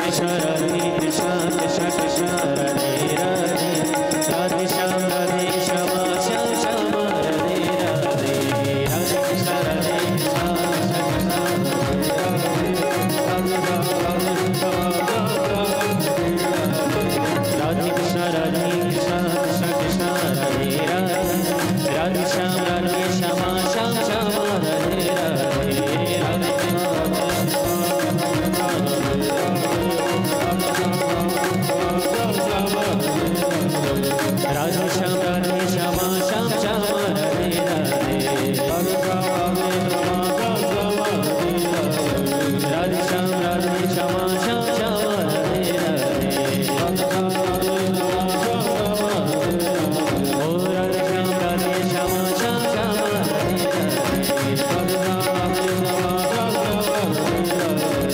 कृष्ण राधे कृष्ण कृष्ण कृष्ण राधे राधे, राधे श्याम राधे श्यामा श्याम श्याम राधे राधे, राधे कृष्ण राधे कृष्ण राधे कृष्ण राधे कृष्ण कृष्ण कृष्ण राधे राधे, राधे श्याम राधे श्यामा श्याम श्याम राधे राधे, राधे राधे श्याम राधे श्यामा श्याम श्याम राधे राधे, राधे श्याम राधे श्यामा श्याम श्याम राधे राधे, ओ राधे श्याम राधे श्यामा श्याम श्याम राधे राधे,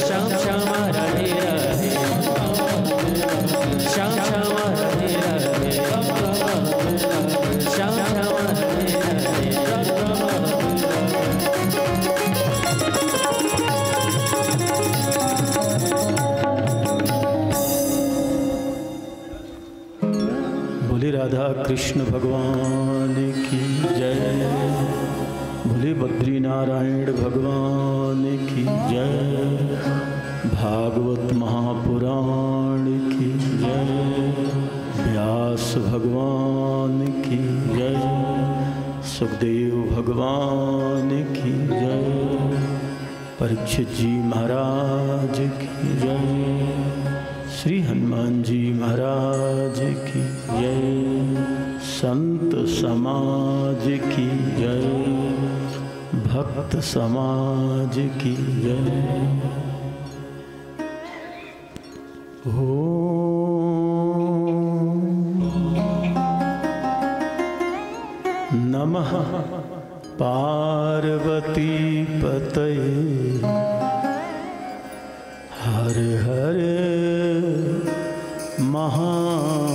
श्याम श्याम राधे राधे, श्याम श्याम राधे राधे, श्याम श्याम राधे राधे। बोले राधा कृष्ण भगवान की जय, बोले बद्री नारायण भगवान की जय, भागवत महापुराण की जय, व्यास भगवान की जय, सुखदेव भगवान की जय, परीक्षित जी महाराज की जय, श्री हनुमान जी महाराज की जय, संत समाज की जय, भक्त समाज की जय। नमः पार्वती पतये हर हर महादेव।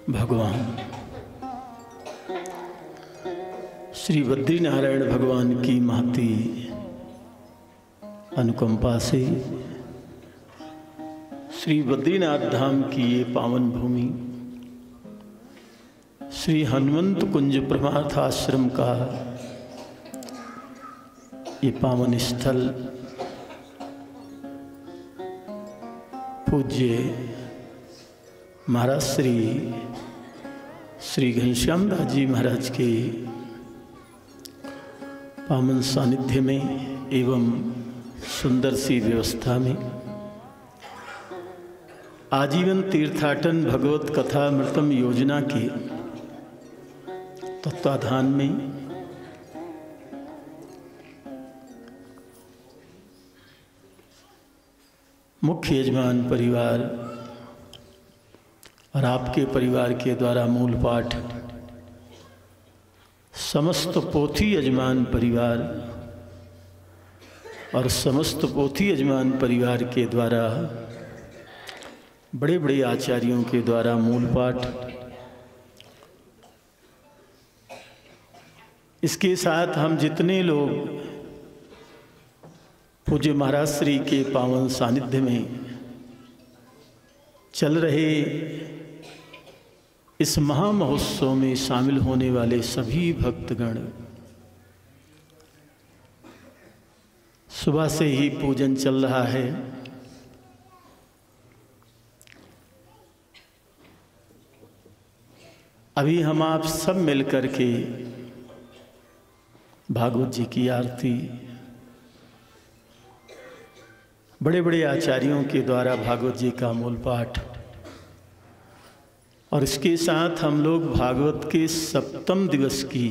भगवान श्री बद्री नारायण भगवान की महती अनुकंपा से श्री बद्रीनाथ धाम की ये पावन भूमि श्री हनुमंत कुंज परमार्थ आश्रम का ये पावन स्थल पूज्य महाराज श्री घनश्याम दास जी महाराज के पावन सानिध्य में एवं सुंदर सी व्यवस्था में आजीवन तीर्थाटन भगवत कथामृतम योजना के तत्वाधान में मुख्य यजमान परिवार और आपके परिवार के द्वारा मूल पाठ, समस्त पोथी यजमान परिवार और समस्त पोथी यजमान परिवार के द्वारा बड़े बड़े आचार्यों के द्वारा मूल पाठ, इसके साथ हम जितने लोग पूज्य महाराज श्री के पावन सानिध्य में चल रहे इस महामहोत्सव में शामिल होने वाले सभी भक्तगण सुबह से ही पूजन चल रहा है। अभी हम आप सब मिलकर के भागवत जी की आरती बड़े बड़े आचार्यों के द्वारा भागवत जी का मूल पाठ और इसके साथ हम लोग भागवत के सप्तम दिवस की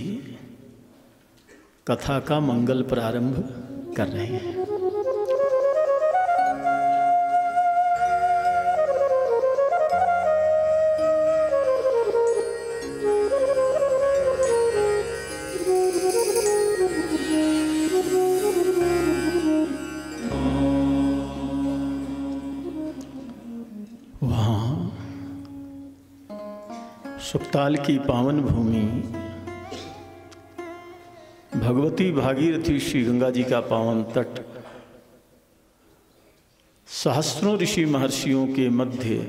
कथा का मंगल प्रारंभ कर रहे हैं। सुखताल की पावन भूमि भगवती भागीरथी श्री गंगा जी का पावन तट, सहस्त्रों ऋषि महर्षियों के मध्य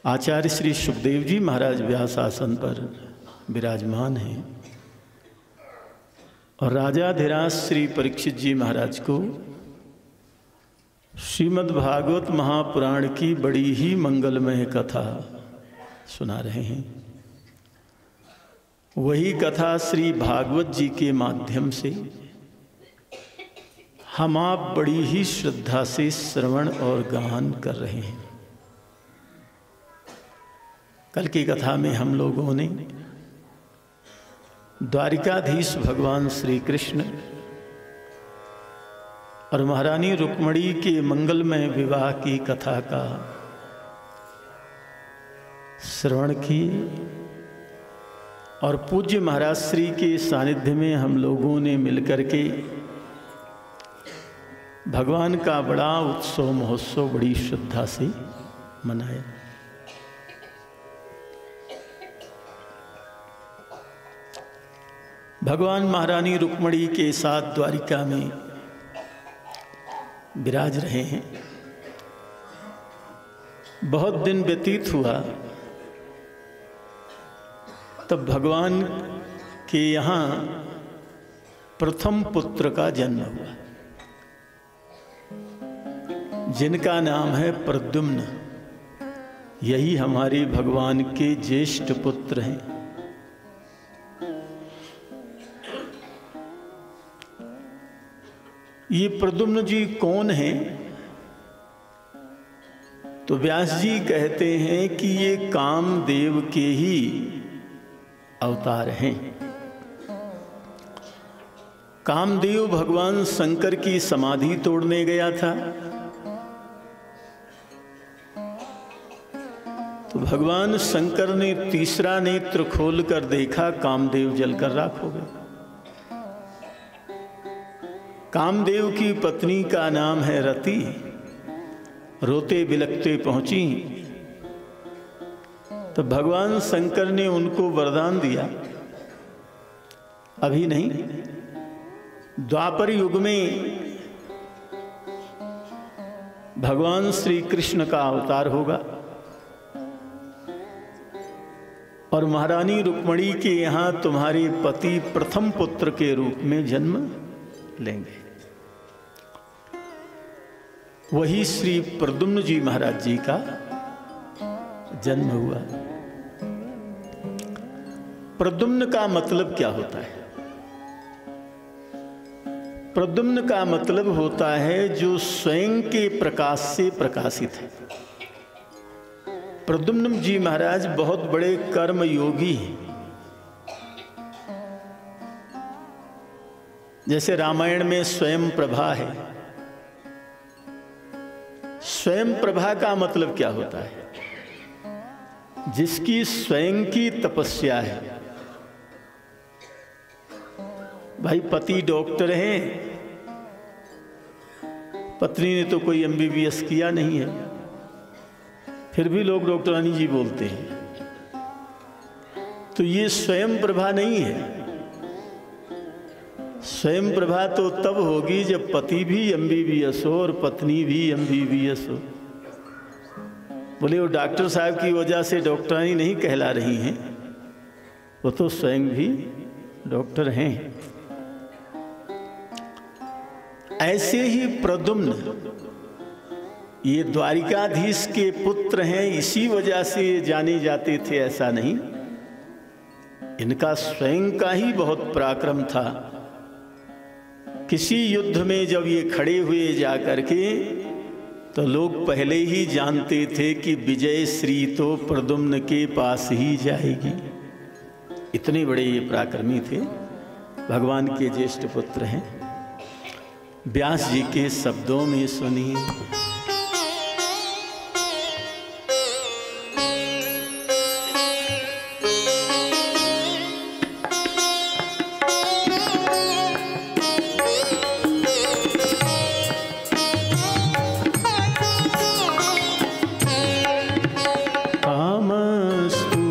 आचार्य श्री सुखदेव जी महाराज व्यास आसन पर विराजमान हैं और राजाधिराज श्री परीक्षित जी महाराज को श्रीमद् भागवत महापुराण की बड़ी ही मंगलमय कथा सुना रहे हैं। वही कथा श्री भागवत जी के माध्यम से हम आप बड़ी ही श्रद्धा से श्रवण और गान कर रहे हैं। कल की कथा में हम लोगों ने द्वारिकाधीश भगवान श्री कृष्ण और महारानी रुक्मणी के मंगलमय विवाह की कथा का श्रवण किए और पूज्य महाराज श्री के सानिध्य में हम लोगों ने मिलकर के भगवान का बड़ा उत्सव महोत्सव बड़ी श्रद्धा से मनाया। भगवान महारानी रुक्मणी के साथ द्वारिका में विराज रहे हैं। बहुत दिन व्यतीत हुआ तब भगवान के यहाँ प्रथम पुत्र का जन्म हुआ, जिनका नाम है प्रद्युम्न। यही हमारे भगवान के ज्येष्ठ पुत्र हैं। ये प्रद्युम्न जी कौन हैं? तो व्यास जी कहते हैं कि ये कामदेव के ही अवतार हैं। कामदेव भगवान शंकर की समाधि तोड़ने गया था, तो भगवान शंकर ने तीसरा नेत्र खोलकर देखा, कामदेव जलकर राख हो गए। कामदेव की पत्नी का नाम है रति। रोते बिलखते पहुंची तो भगवान शंकर ने उनको वरदान दिया, अभी नहीं, द्वापर युग में भगवान श्री कृष्ण का अवतार होगा और महारानी रुक्मणी के यहां तुम्हारे पति प्रथम पुत्र के रूप में जन्म लेंगे। वही श्री प्रद्युम्न जी महाराज जी का जन्म हुआ। प्रद्युम्न का मतलब क्या होता है? प्रद्युम्न का मतलब होता है जो स्वयं के प्रकाश से प्रकाशित है। प्रद्युम्न जी महाराज बहुत बड़े कर्म योगी हैं। जैसे रामायण में स्वयं प्रभा है। स्वयं प्रभा का मतलब क्या होता है? जिसकी स्वयं की तपस्या है। भाई पति डॉक्टर हैं, पत्नी ने तो कोई MBBS किया नहीं है, फिर भी लोग डॉक्टरानी जी बोलते हैं, तो ये स्वयं प्रभा नहीं है। स्वयं प्रभा तो तब होगी जब पति भी MBBS हो और पत्नी भी MBBS हो। बोले वो डॉक्टर साहब की वजह से डॉक्टरानी नहीं कहला रही हैं, वो तो स्वयं भी डॉक्टर हैं। ऐसे ही प्रद्युम्न ये द्वारिकाधीश के पुत्र हैं, इसी वजह से जाने जाते थे, ऐसा नहीं। इनका स्वयं का ही बहुत पराक्रम था। किसी युद्ध में जब ये खड़े हुए जाकर के, तो लोग पहले ही जानते थे कि विजय श्री तो प्रद्युम्न के पास ही जाएगी। इतने बड़े ये पराक्रमी थे, भगवान के ज्येष्ठ पुत्र हैं। व्यास जी के शब्दों में सुनिए। कामस्तु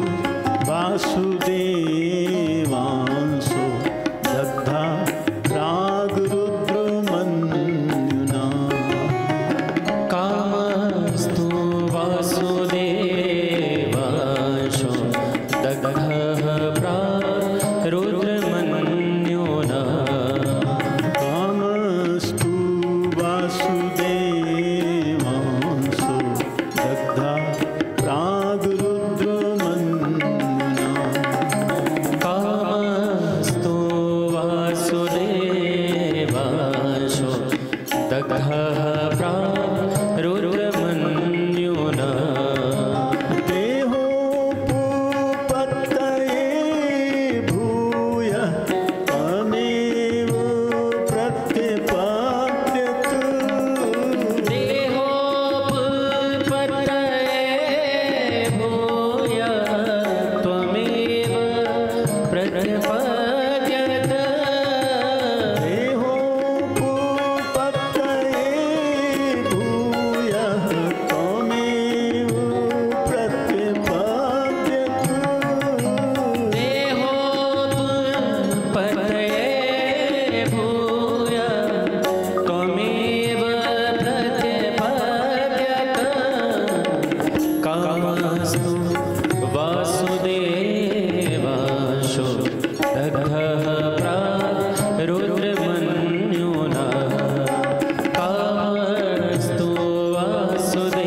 दग्धः प्रारुद्रमन्युना देहोपपत्तये भूयः त्वमेव प्रत्यपाद्यत। देहोपपत्तये भूयः त्वमेव प्रत्यपाद्यत। वासुदेवांशो दग्धः प्रारुद्रमन्युना कामस्तु वासुदेवांशो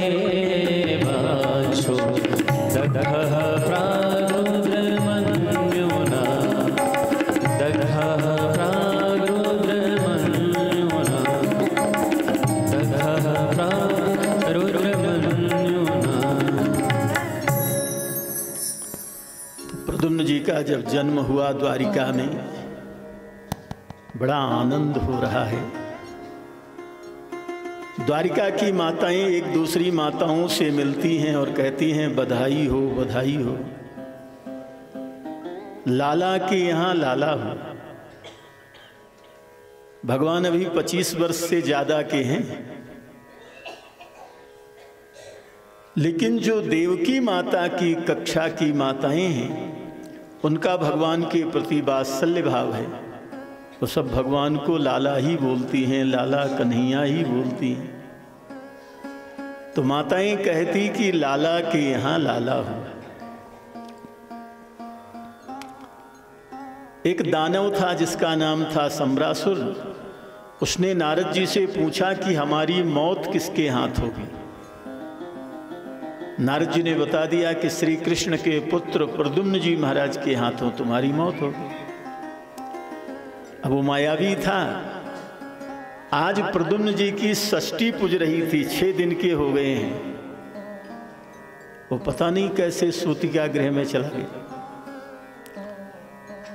दग्धः प्रारुद्रमन्युना दग्धः प्रारुद्रमन्युना दग्धः प्रारुद्रमन्युना। प्रद्युम्न जी का जब जन्म हुआ द्वारिका में बड़ा आनंद हो रहा है। द्वारिका की माताएं एक दूसरी माताओं से मिलती हैं और कहती हैं बधाई हो बधाई हो, लाला के यहाँ लाला हो। भगवान अभी 25 वर्ष से ज्यादा के हैं, लेकिन जो देवकी माता की कक्षा की माताएं हैं उनका भगवान के प्रति वात्सल्य भाव है। वो सब भगवान को लाला ही बोलती हैं, लाला कन्हैया ही बोलती हैं। तो माताएं कहती कि लाला के यहाँ लाला हो। एक दानव था जिसका नाम था सम्रासुर। उसने नारद जी से पूछा कि हमारी मौत किसके हाथ होगी। नारद जी ने बता दिया कि श्री कृष्ण के पुत्र प्रद्युम्न जी महाराज के हाथों तुम्हारी मौत होगी। अब वो मायावी था। आज प्रद्युम्न जी की षष्ठी पूज रही थी, 6 दिन के हो गए हैं। वो पता नहीं कैसे सूतिका गृह में चला गया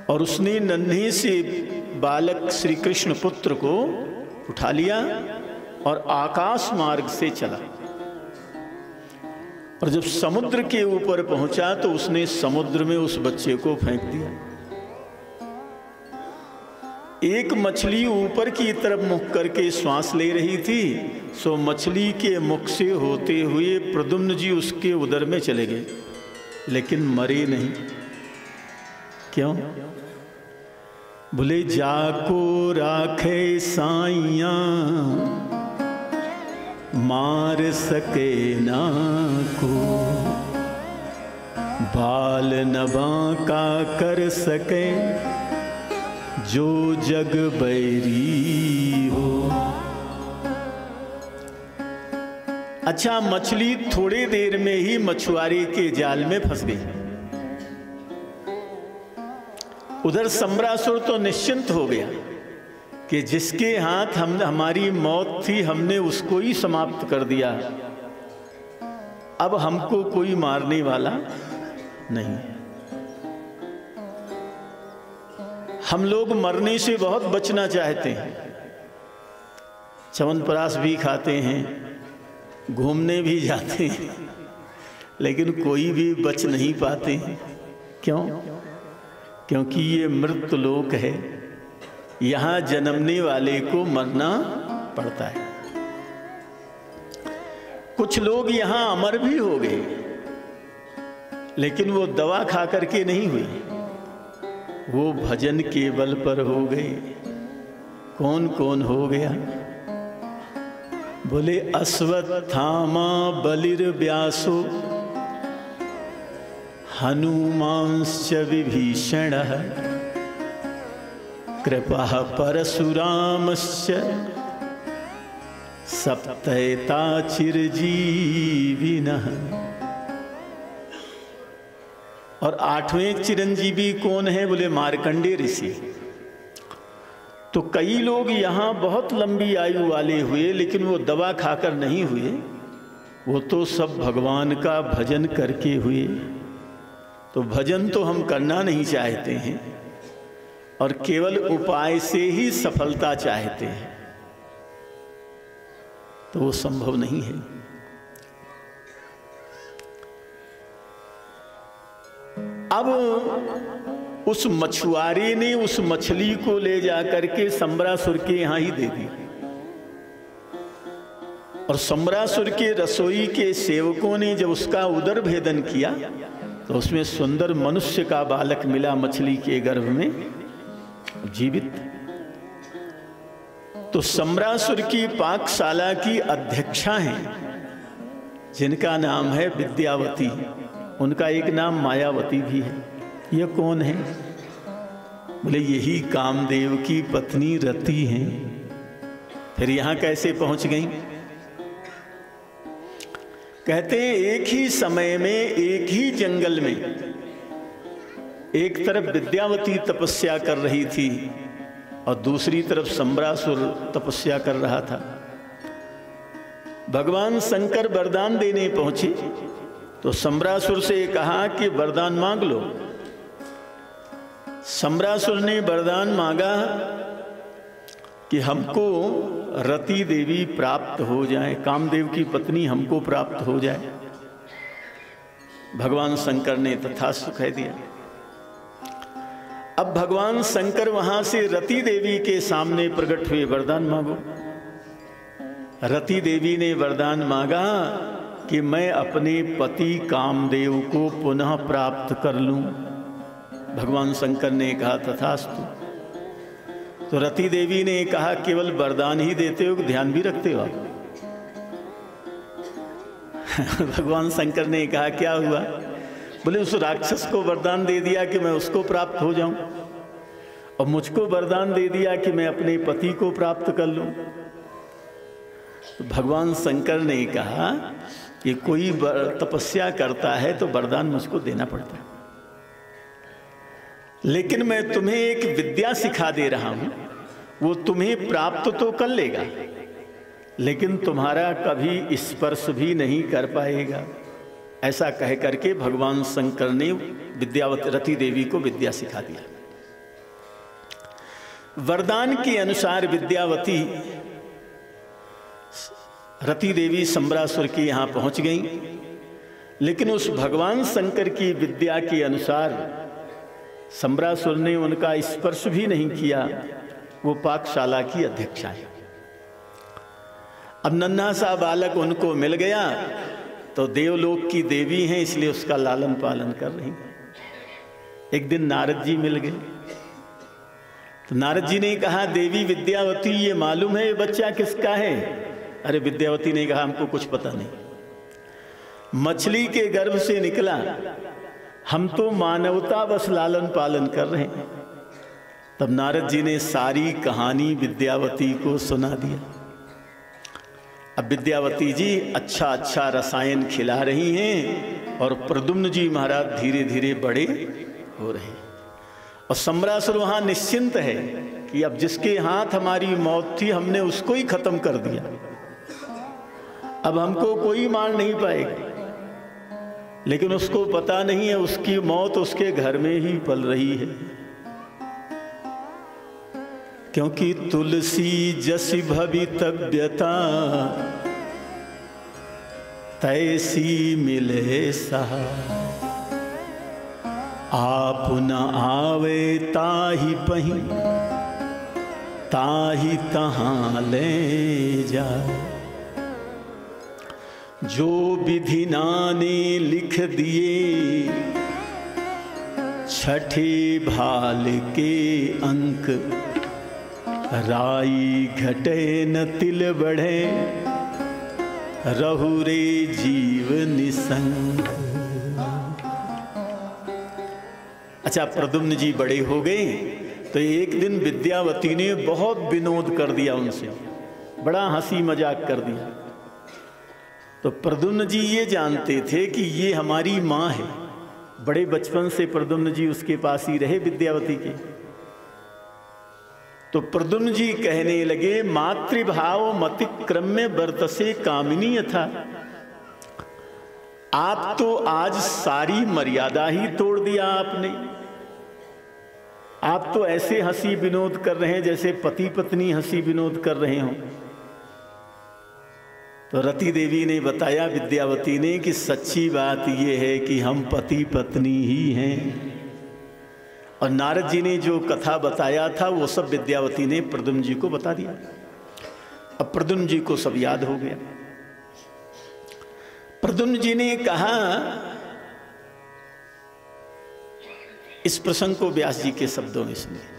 और उसने नन्हे से बालक श्री कृष्ण पुत्र को उठा लिया और आकाश मार्ग से चला। और जब समुद्र के ऊपर पहुंचा तो उसने समुद्र में उस बच्चे को फेंक दिया। एक मछली ऊपर की तरफ मुख करके श्वास ले रही थी, सो मछली के मुख से होते हुए प्रद्युम्न जी उसके उदर में चले गए, लेकिन मरे नहीं। क्यों? बोले जाको राखे साइया मार सके ना को, बाल नभा का कर सके जो जग बैरी हो। अच्छा, मछली थोड़ी देर में ही मछुआरे के जाल में फंस गई। उधर सम्रासुर तो निश्चिंत हो गया कि जिसके हाथ हमारी मौत थी हमने उसको ही समाप्त कर दिया, अब हमको कोई मारने वाला नहीं। हम लोग मरने से बहुत बचना चाहते हैं, च्यवनप्राश भी खाते हैं, घूमने भी जाते हैं, लेकिन कोई भी बच नहीं पाते हैं। क्यों? क्योंकि ये मृत लोक है, यहाँ जन्मने वाले को मरना पड़ता है। कुछ लोग यहाँ अमर भी हो गए, लेकिन वो दवा खा करके नहीं हुए, वो भजन के बल पर हो गए। कौन कौन हो गया? बोले अश्वत्थामा बलिर्व्यासो हनुमांश्च विभीषणः कृपा परशुरामश्च सप्तैता चिरजीविनः। और 8वें चिरंजीवी कौन है? बोले मार्कंडेय ऋषि। तो कई लोग यहाँ बहुत लंबी आयु वाले हुए, लेकिन वो दवा खाकर नहीं हुए, वो तो सब भगवान का भजन करके हुए। तो भजन तो हम करना नहीं चाहते हैं और केवल उपाय से ही सफलता चाहते हैं, तो वो संभव नहीं है। अब उस मछुआरे ने उस मछली को ले जाकर के सम्बरासुर के यहां ही दे दी, और सम्बरासुर के रसोई के सेवकों ने जब उसका उदर भेदन किया तो उसमें सुंदर मनुष्य का बालक मिला मछली के गर्भ में जीवित। तो सम्बरासुर की पाकशाला की अध्यक्षा हैं जिनका नाम है विद्यावती, उनका एक नाम मायावती भी है। ये कौन है? बोले यही कामदेव की पत्नी रति हैं। फिर यहां कैसे पहुंच गई? कहते हैं एक ही समय में एक ही जंगल में एक तरफ विद्यावती तपस्या कर रही थी और दूसरी तरफ सम्बरासुर तपस्या कर रहा था। भगवान शंकर वरदान देने पहुंचे तो सम्बरासुर से कहा कि वरदान मांग लो। सम्बरासुर ने वरदान मांगा कि हमको रति देवी प्राप्त हो जाए, कामदेव की पत्नी हमको प्राप्त हो जाए। भगवान शंकर ने तथास्तु कह दिया। अब भगवान शंकर वहां से रति देवी के सामने प्रकट हुए, वरदान मांगो। रति देवी ने वरदान मांगा कि मैं अपने पति कामदेव को पुनः प्राप्त कर लूं। भगवान शंकर ने कहा तथास्तु। तो रति देवी ने कहा केवल वरदान ही देते हो, ध्यान भी रखते हो आप? भगवान शंकर ने कहा क्या हुआ? बोले उस राक्षस को वरदान दे दिया कि मैं उसको प्राप्त हो जाऊं, और मुझको वरदान दे दिया कि मैं अपने पति को प्राप्त कर लूं। तो भगवान शंकर ने कहा कि कोई तपस्या करता है तो वरदान मुझको देना पड़ता है, लेकिन मैं तुम्हें एक विद्या सिखा दे रहा हूं, वो तुम्हें प्राप्त तो कर लेगा लेकिन तुम्हारा कभी स्पर्श भी नहीं कर पाएगा। ऐसा कह करके भगवान शंकर ने विद्यावती रति देवी को विद्या सिखा दिया। वरदान के अनुसार विद्यावती रति देवी सम्बरासुर के यहां पहुंच गई, लेकिन उस भगवान शंकर की विद्या के अनुसार सम्बरासुर ने उनका स्पर्श भी नहीं किया। वो पाकशाला की अध्यक्षा है। अब नन्हा सा बालक उनको मिल गया तो देवलोक की देवी हैं, इसलिए उसका लालन पालन कर रही। एक दिन नारद जी मिल गए तो नारद जी ने कहा देवी विद्यावती ये मालूम है ये बच्चा किसका है? अरे विद्यावती ने कहा हमको कुछ पता नहीं, मछली के गर्भ से निकला, हम तो मानवता बस लालन पालन कर रहे हैं। तब नारद जी ने सारी कहानी विद्यावती को सुना दिया। अब विद्यावती जी अच्छा अच्छा रसायन खिला रही हैं और प्रद्युम्न जी महाराज धीरे धीरे बड़े हो रहे हैं, और सम्बरासुर वहां निश्चिंत है कि अब जिसके हाथ हमारी मौत थी हमने उसको ही खत्म कर दिया, अब हमको कोई मार नहीं पाएगा। लेकिन उसको पता नहीं है उसकी मौत उसके घर में ही पल रही है, क्योंकि तुलसी जसी भवितव्यता तैसी मिले सहा, आप न आवे ताही पही ताही तहां ले जा। जो विधि ने लिख दिए छठे भाल के अंक, राई घटे न तिल बढ़े रहु रे जीव निसंग। अच्छा प्रद्युम्न जी बड़े हो गए तो एक दिन विद्यावती ने बहुत विनोद कर दिया उनसे, बड़ा हंसी मजाक कर दिया। तो प्रद्युम्न जी ये जानते थे कि ये हमारी माँ है, बड़े बचपन से प्रद्युम्न जी उसके पास ही रहे विद्यावती के। तो प्रद्युम्न जी कहने लगे, मातृभाव मतिक्रम्य वर्तसे कामिनी था। आप तो आज सारी मर्यादा ही तोड़ दिया आपने। आप तो ऐसे हंसी विनोद कर रहे हैं जैसे पति पत्नी हंसी विनोद कर रहे हों। तो रति देवी ने बताया विद्यावती ने कि सच्ची बात यह है कि हम पति पत्नी ही हैं। और नारद जी ने जो कथा बताया था वो सब विद्यावती ने प्रद्युम्न जी को बता दिया। अब प्रद्युम्न जी को सब याद हो गया। प्रद्युम्न जी ने कहा, इस प्रसंग को व्यास जी के शब्दों में सुनिए।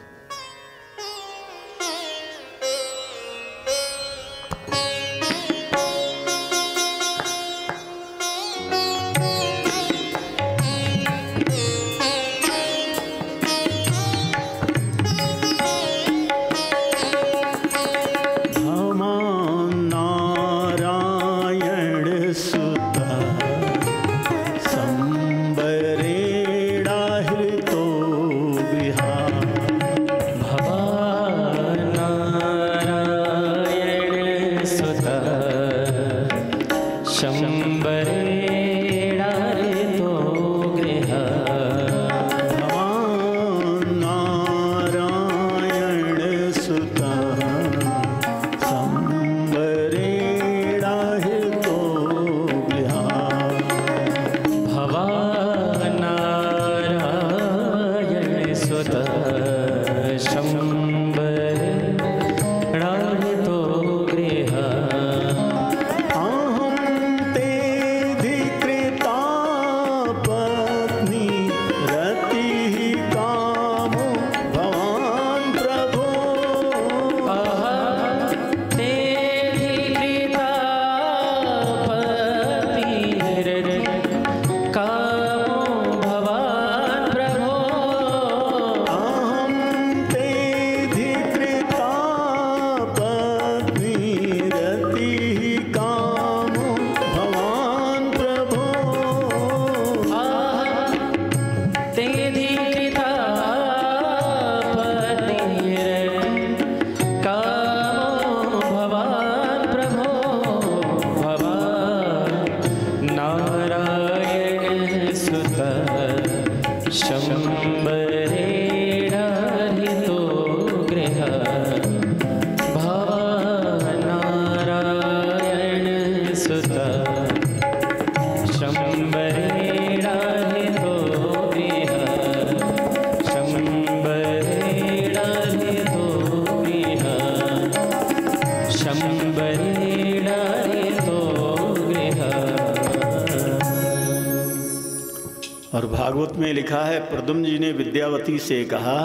और भागवत में लिखा है, प्रद्युम्न जी ने विद्यावती से कहा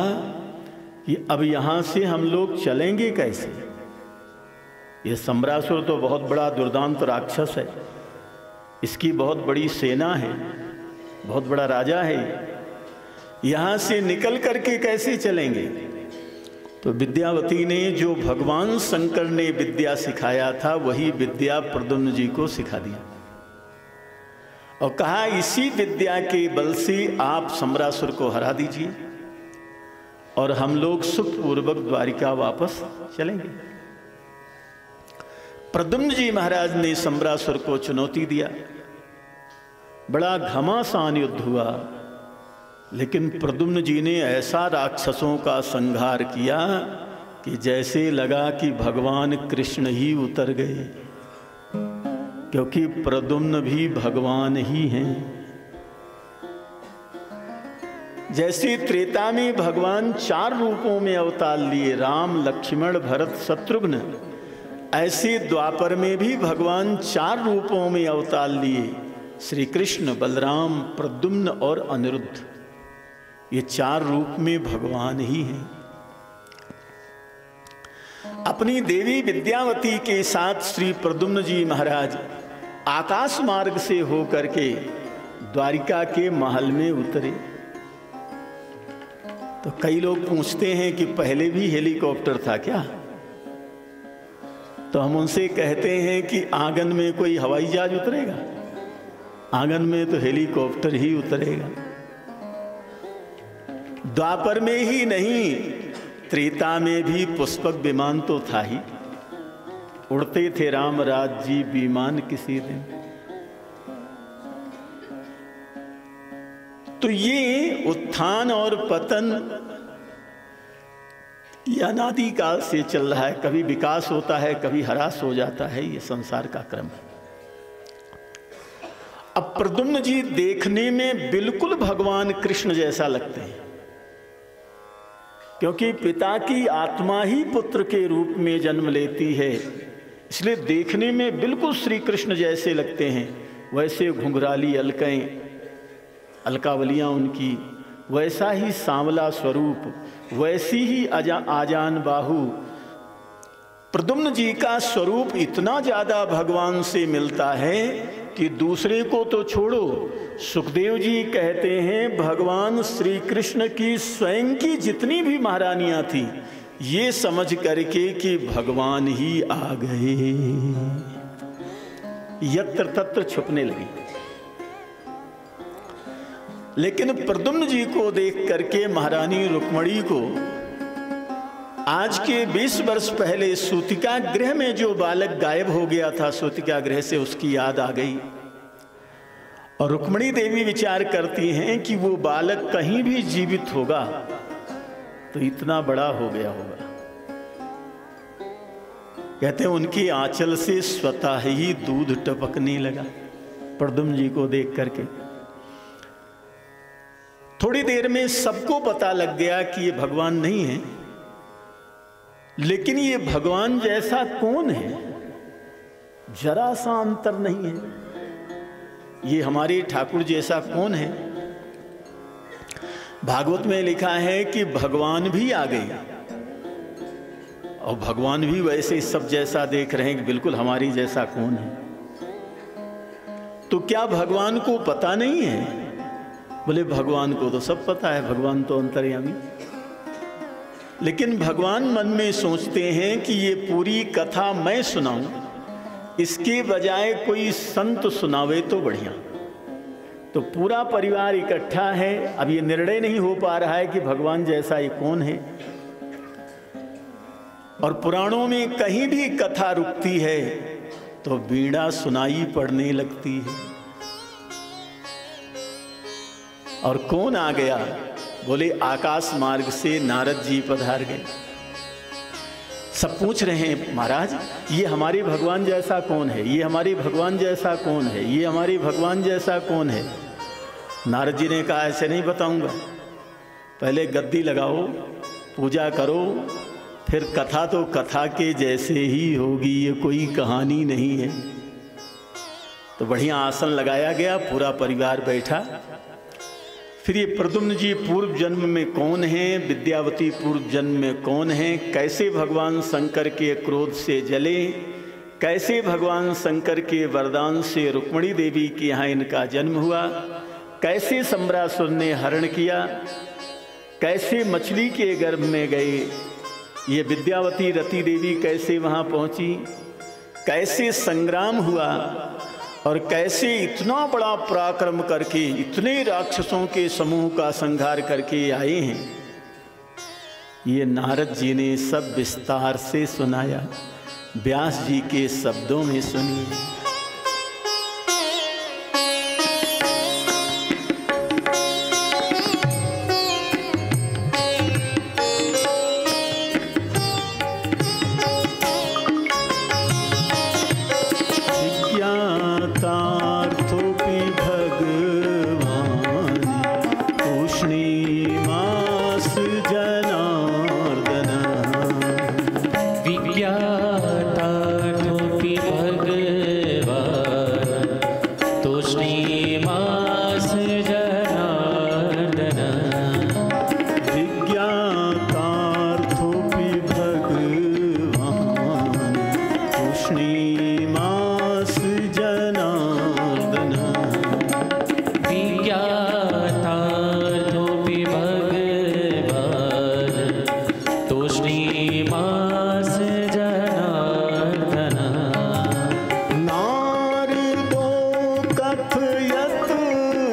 कि अब यहां से हम लोग चलेंगे कैसे? ये सम्रासुर तो बहुत बड़ा दुर्दांत राक्षस है, इसकी बहुत बड़ी सेना है, बहुत बड़ा राजा है, यहां से निकल करके कैसे चलेंगे? तो विद्यावती ने जो भगवान शंकर ने विद्या सिखाया था वही विद्या प्रद्युम्न जी को सिखा दिया और कहा, इसी विद्या के बल से आप सम्रासुर को हरा दीजिए और हम लोग सुखपूर्वक द्वारिका वापस चलेंगे। प्रद्युम्न जी महाराज ने सम्रासुर को चुनौती दिया। बड़ा घमासान युद्ध हुआ, लेकिन प्रद्युम्न जी ने ऐसा राक्षसों का संहार किया कि जैसे लगा कि भगवान कृष्ण ही उतर गए, क्योंकि प्रद्युम्न भी भगवान ही हैं। जैसे त्रेता में भगवान 4 रूपों में अवतार लिए, राम लक्ष्मण भरत शत्रुघ्न, ऐसे द्वापर में भी भगवान 4 रूपों में अवतार लिए, श्री कृष्ण, बलराम, प्रद्युम्न और अनिरुद्ध। ये 4 रूप में भगवान ही हैं। अपनी देवी विद्यावती के साथ श्री प्रद्युम्न जी महाराज आकाश मार्ग से होकर के द्वारिका के महल में उतरे। तो कई लोग पूछते हैं कि पहले भी हेलीकॉप्टर था क्या? तो हम उनसे कहते हैं कि आंगन में कोई हवाई जहाज उतरेगा? आंगन में तो हेलीकॉप्टर ही उतरेगा। द्वापर में ही नहीं, त्रेता में भी पुष्पक विमान तो था ही, उड़ते थे रामराज जी विमान किसी दिन। तो ये उत्थान और पतन ये अनादि काल से चल रहा है, कभी विकास होता है, कभी ह्रास हो जाता है, ये संसार का क्रम है। अब प्रद्युम्न जी देखने में बिल्कुल भगवान कृष्ण जैसा लगते हैं, क्योंकि पिता की आत्मा ही पुत्र के रूप में जन्म लेती है, इसलिए देखने में बिल्कुल श्री कृष्ण जैसे लगते हैं। वैसे घुंघराली अलकें, अलकावलियां उनकी, वैसा ही सांवला स्वरूप, वैसी ही आजान बाहु। प्रद्युम्न जी का स्वरूप इतना ज्यादा भगवान से मिलता है कि दूसरे को तो छोड़ो, सुखदेव जी कहते हैं भगवान श्री कृष्ण की स्वयं की जितनी भी महारानियां थी, ये समझ करके कि भगवान ही आ गए, यत्र तत्र छुपने लगी। लेकिन प्रद्युम्न जी को देख करके महारानी रुक्मणी को आज के 20 वर्ष पहले सूतिका गृह में जो बालक गायब हो गया था, सूतिका गृह से उसकी याद आ गई। और रुक्मणी देवी विचार करती हैं कि वो बालक कहीं भी जीवित होगा तो इतना बड़ा हो गया होगा। कहते हैं उनके आंचल से स्वतः ही दूध टपकने लगा प्रद्युम्न जी को देख करके। थोड़ी देर में सबको पता लग गया कि ये भगवान नहीं है, लेकिन ये भगवान जैसा कौन है, जरा सा अंतर नहीं है। ये हमारे ठाकुर जैसा कौन है। भागवत में लिखा है कि भगवान भी आ गए और भगवान भी वैसे सब जैसा देख रहे हैं कि बिल्कुल हमारी जैसा कौन है। तो क्या भगवान को पता नहीं है? बोले भगवान को तो सब पता है, भगवान तो अंतर्यामी। लेकिन भगवान मन में सोचते हैं कि ये पूरी कथा मैं सुनाऊं, इसके बजाय कोई संत सुनावे तो बढ़िया। तो पूरा परिवार इकट्ठा है, अब ये निर्णय नहीं हो पा रहा है कि भगवान जैसा ये कौन है। और पुराणों में कहीं भी कथा रुकती है तो वीणा सुनाई पड़ने लगती है। और कौन आ गया? बोले आकाश मार्ग से नारद जी पधार गए। सब पूछ रहे हैं महाराज ये हमारे भगवान जैसा कौन है, ये हमारे भगवान जैसा कौन है, ये हमारे भगवान जैसा कौन है। नारद जी ने कहा ऐसे नहीं बताऊंगा, पहले गद्दी लगाओ, पूजा करो, फिर कथा तो कथा के जैसे ही होगी, ये कोई कहानी नहीं है। तो बढ़िया आसन लगाया गया, पूरा परिवार बैठा। फिर ये प्रद्युम्न जी पूर्व जन्म में कौन हैं, विद्यावती पूर्व जन्म में कौन हैं, कैसे भगवान शंकर के क्रोध से जले, कैसे भगवान शंकर के वरदान से रुक्मणी देवी के यहाँ इनका जन्म हुआ, कैसे सम्रासुर ने हरण किया, कैसे मछली के गर्भ में गए, ये विद्यावती रति देवी कैसे वहाँ पहुँची, कैसे संग्राम हुआ और कैसे इतना बड़ा पराक्रम करके इतने राक्षसों के समूह का संहार करके आए हैं। ये नारद जी ने सब विस्तार से सुनाया, व्यास जी के शब्दों में सुनिए।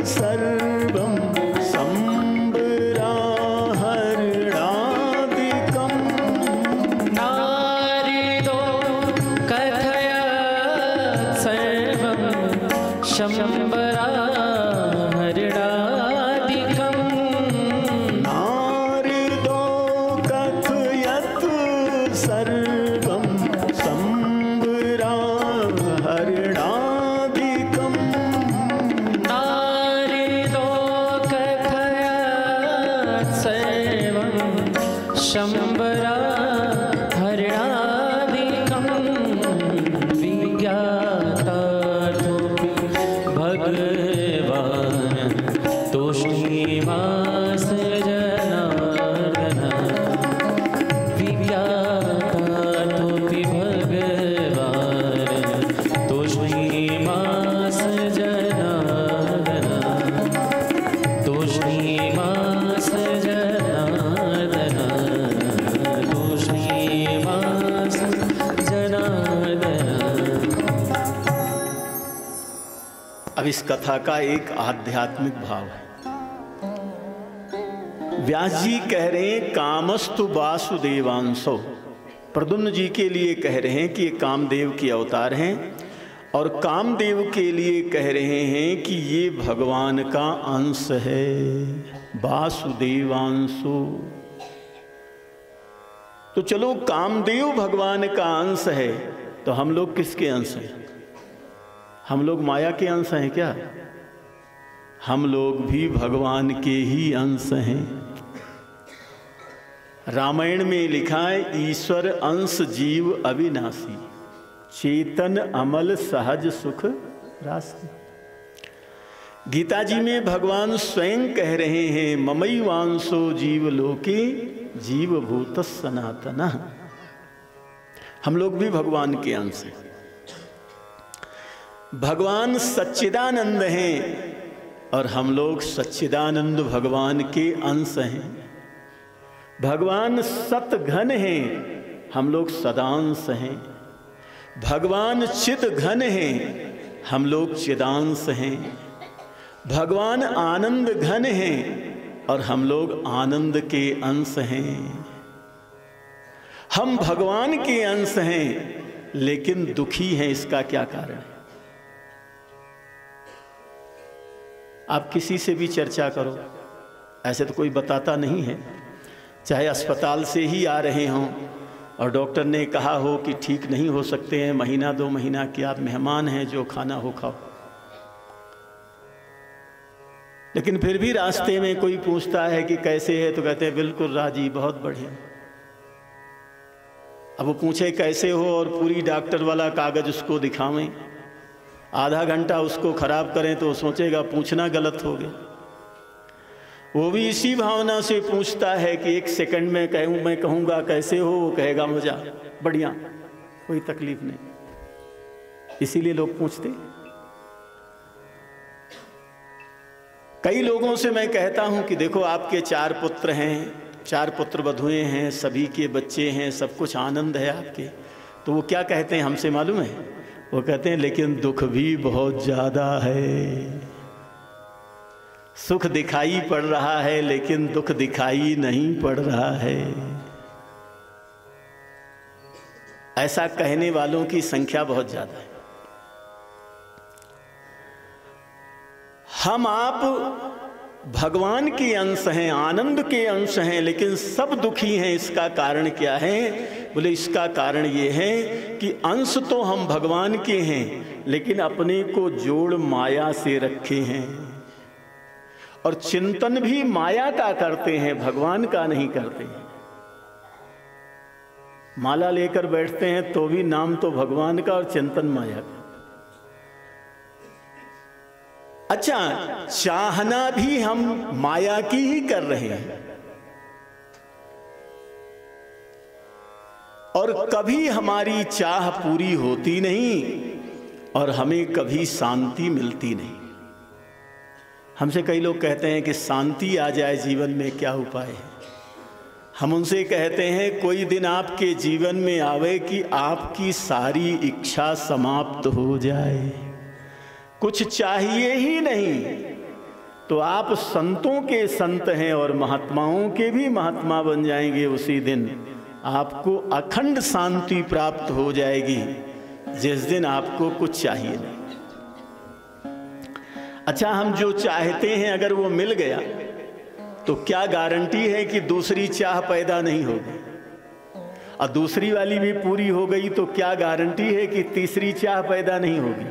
सर्वं संबराहरणादिकं शम्बरा हरिणादिकम् नारदो कथयत् सर्वं शम्बरा हरिणादिकम् नारदो कथयत् सर्वं शम्बरा हरिणादिकं विज्ञातार्थोऽपि भगवान् तूष्णीमास जनार्दन विज्ञातार्थोऽपि भगवान् तूष्णीमास जनार्दन तूष्णीमास जनार्दन तूष्णीमास जनार्दन। अब इस कथा का एक आध्यात्मिक भाव है। व्यास जी कह रहे हैं कामस्तु वासुदेवांशो, प्रद्युम्न जी के लिए कह रहे हैं कि ये कामदेव के अवतार हैं, और कामदेव के लिए कह रहे हैं कि ये भगवान का अंश है, वासुदेवांशो। तो चलो कामदेव भगवान का अंश है, तो हम लोग किसके अंश हैं? हम लोग माया के अंश हैं क्या? हम लोग भी भगवान के ही अंश हैं। रामायण में लिखा है ईश्वर अंश जीव अविनाशी, चेतन अमल सहज सुख राशि। गीता जी में भगवान स्वयं कह रहे हैं ममैवांशो जीव लोके जीवभूत सनातन। हम लोग भी भगवान के अंश हैं। भगवान सच्चिदानंद हैं और हम लोग सच्चिदानंद भगवान के अंश हैं। भगवान सतघन हैं, हम लोग सदांश हैं। भगवान चिद घन हैं, हम लोग चिदांश हैं। भगवान आनंद घन हैं और हम लोग आनंद के अंश हैं। हम भगवान के अंश हैं लेकिन दुखी हैं, इसका क्या कारण है? आप किसी से भी चर्चा करो, ऐसे तो कोई बताता नहीं है। चाहे अस्पताल से ही आ रहे हों और डॉक्टर ने कहा हो कि ठीक नहीं हो सकते हैं, महीना 2 महीना कि आप मेहमान हैं, जो खाना हो खाओ, लेकिन फिर भी रास्ते में कोई पूछता है कि कैसे है, तो कहते हैं बिल्कुल राजी, बहुत बढ़िया। अब वो पूछे कैसे हो और पूरी डॉक्टर वाला कागज उसको दिखावें, आधा घंटा उसको खराब करें तो सोचेगा पूछना गलत हो गया। वो भी इसी भावना से पूछता है कि 1 सेकंड में मैं कहूँगा कैसे हो, वो कहेगा मजा बढ़िया, कोई तकलीफ नहीं। इसीलिए लोग पूछते। कई लोगों से मैं कहता हूँ कि देखो आपके 4 पुत्र हैं, 4 पुत्र वधुएं हैं, सभी के बच्चे हैं, सब कुछ आनंद है आपके, तो वो क्या कहते हैं हमसे मालूम है? वो कहते हैं लेकिन दुख भी बहुत ज़्यादा है। सुख दिखाई पड़ रहा है लेकिन दुख दिखाई नहीं पड़ रहा है। ऐसा कहने वालों की संख्या बहुत ज़्यादा है। हम आप भगवान के अंश हैं, आनंद के अंश हैं, लेकिन सब दुखी हैं। इसका कारण क्या है? बोले इसका कारण ये है कि अंश तो हम भगवान के हैं लेकिन अपने को जोड़ माया से रखे हैं, और चिंतन भी माया का करते हैं, भगवान का नहीं करते हैं। माला लेकर बैठते हैं तो भी नाम तो भगवान का और चिंतन माया का। अच्छा, चाहना भी हम माया की ही कर रहे हैं, और कभी हमारी चाह पूरी होती नहीं और हमें कभी शांति मिलती नहीं। हमसे कई लोग कहते हैं कि शांति आ जाए जीवन में, क्या उपाय है? हम उनसे कहते हैं कोई दिन आपके जीवन में आवे कि आपकी सारी इच्छा समाप्त हो जाए, कुछ चाहिए ही नहीं, तो आप संतों के संत हैं और महात्माओं के भी महात्मा बन जाएंगे। उसी दिन आपको अखंड शांति प्राप्त हो जाएगी, जिस दिन आपको कुछ चाहिए नहीं। अच्छा, हम जो चाहते हैं अगर वो मिल गया तो क्या गारंटी है कि दूसरी चाह पैदा नहीं होगी? और दूसरी वाली भी पूरी हो गई तो क्या गारंटी है कि तीसरी चाह पैदा नहीं होगी?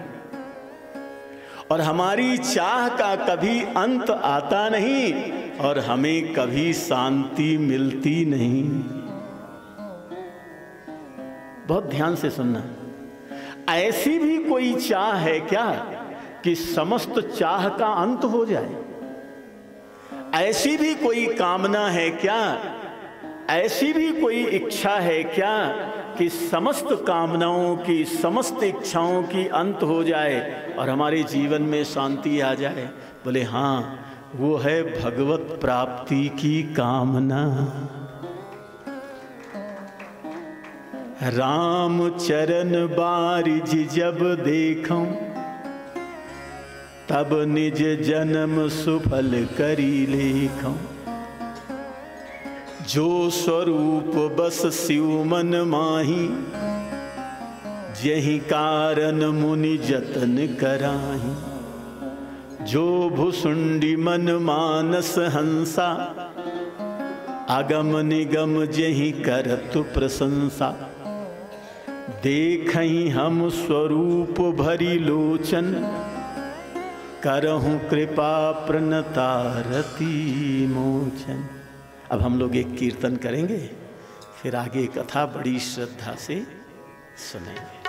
और हमारी चाह का कभी अंत आता नहीं और हमें कभी शांति मिलती नहीं। बहुत ध्यान से सुनना। ऐसी भी कोई चाह है क्या कि समस्त चाह का अंत हो जाए? ऐसी भी कोई कामना है क्या, ऐसी भी कोई इच्छा है क्या कि समस्त कामनाओं की, समस्त इच्छाओं की अंत हो जाए और हमारे जीवन में शांति आ जाए? बोले हाँ, वो है भगवत प्राप्ति की कामना। राम चरण बारिज जब देखूं, तब निज जन्म सुफल करी लेखूं। जो स्वरूप बस शिव मन माही, जहि कारण मुनि जतन कराही। जो भुसुंडी मन मानस हंसा, अगम निगम जहि करत प्रशंसा। देखहि हम स्वरूप भरी लोचन, करहूं कृपा प्रणतारती मोचन। अब हम लोग एक कीर्तन करेंगे, फिर आगे कथा बड़ी श्रद्धा से सुनेंगे।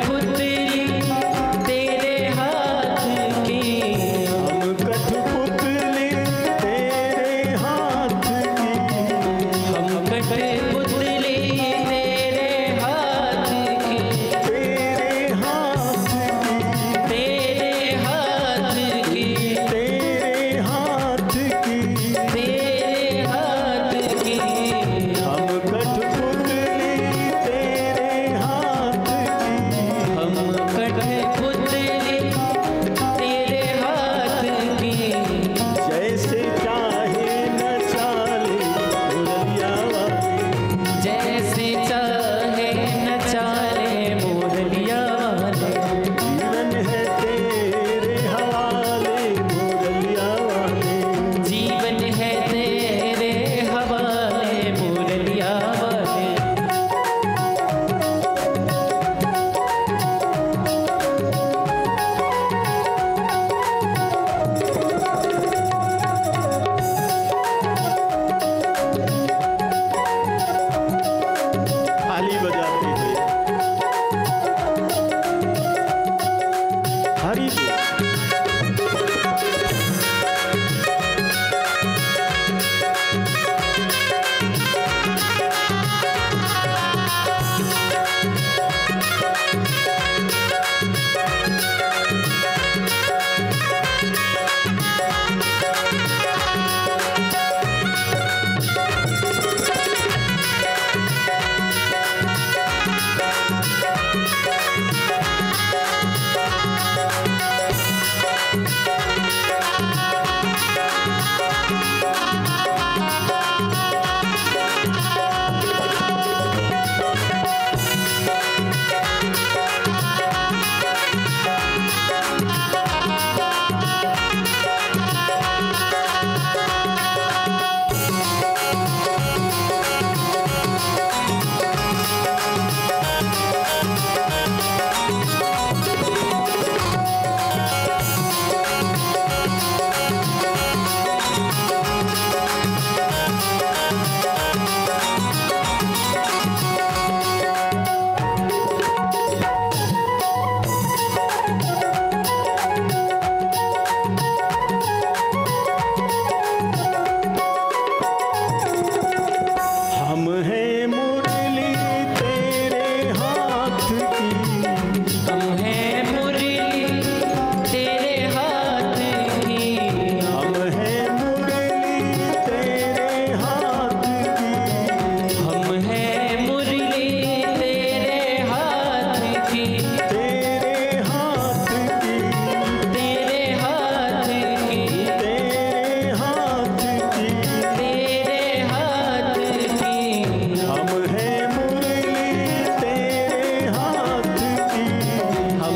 कठपुतली तेरे हाथ की, हम कठपुतली तेरे हाथ की, हम कठपुतली तेरे हाथ की, तेरे हाथ की, तेरे हाथ की, तेरे हाथ की, तेरे हाथ की, हम कठपुतली तेरे हाथ की, हम कठपुतली तेरे हाथ की, जैसे चाहे न चाले मुरलिया वाले, जैसे चाहे न चाले मुरलिया वाले, जीवन है तेरे हवाले मुरलिया वाले, जीवन है तेरे हवाले मुरलिया वाले। थाली बजाते हुए हरि बोल। हम हैं मुरली तेरे हाथ की, हम हैं मुरली तेरे हाथ की, हम हैं मुरली तेरे हाथ की, हम हैं मुरली तेरे हाथ की, तेरे हाथ की, तेरे हाथ की, तेरे हाथ की, तेरे हाथ की, हम हैं मुरली तेरे हाथ की, हम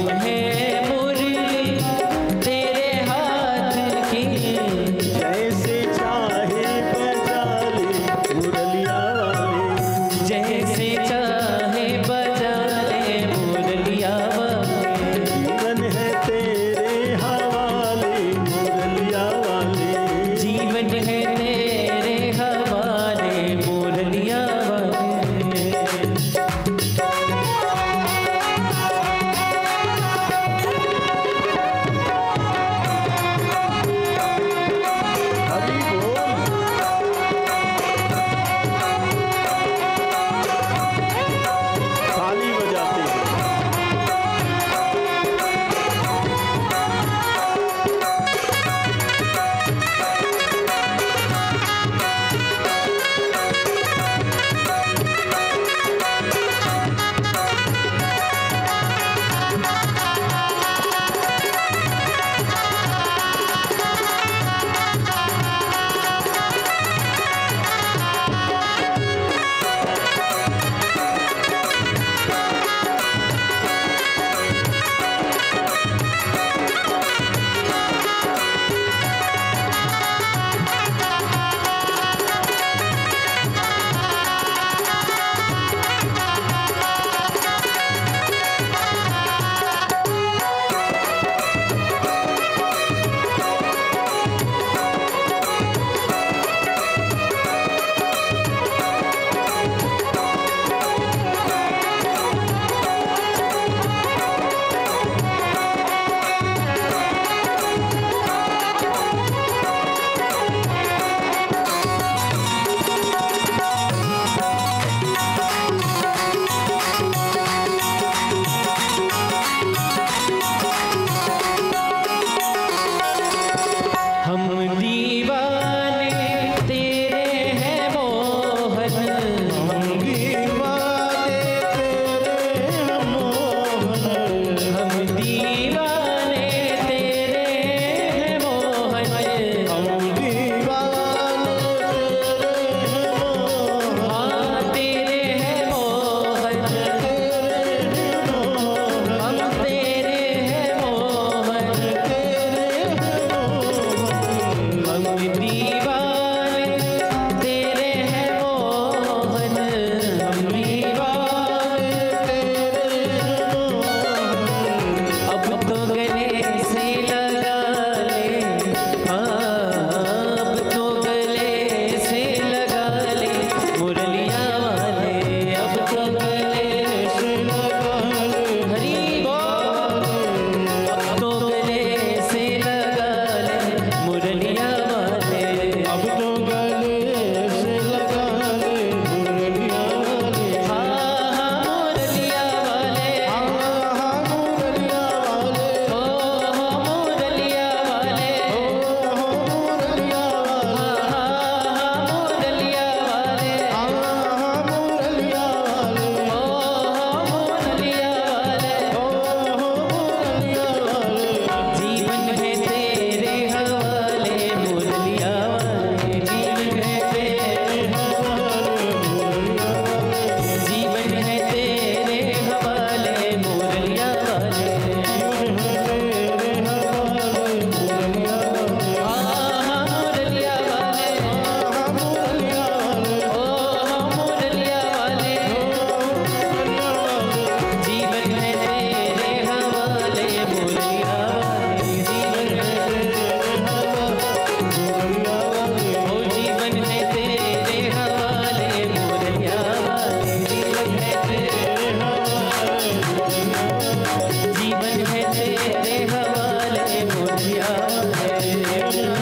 जीवन है तेरे हवाले मोरिया मोरिया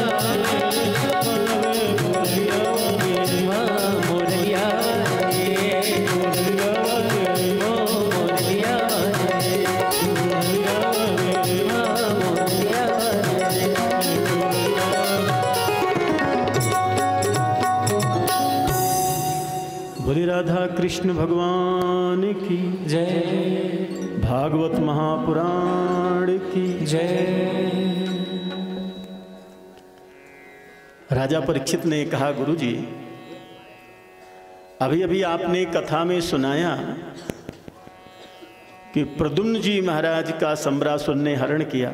बोले राधा कृष्ण भगवान की जय, भागवत महापुराण की जय। राजा परीक्षित ने कहा, गुरुजी अभी अभी आपने कथा में सुनाया कि प्रद्युम्न जी महाराज का सम्रासुर ने हरण किया।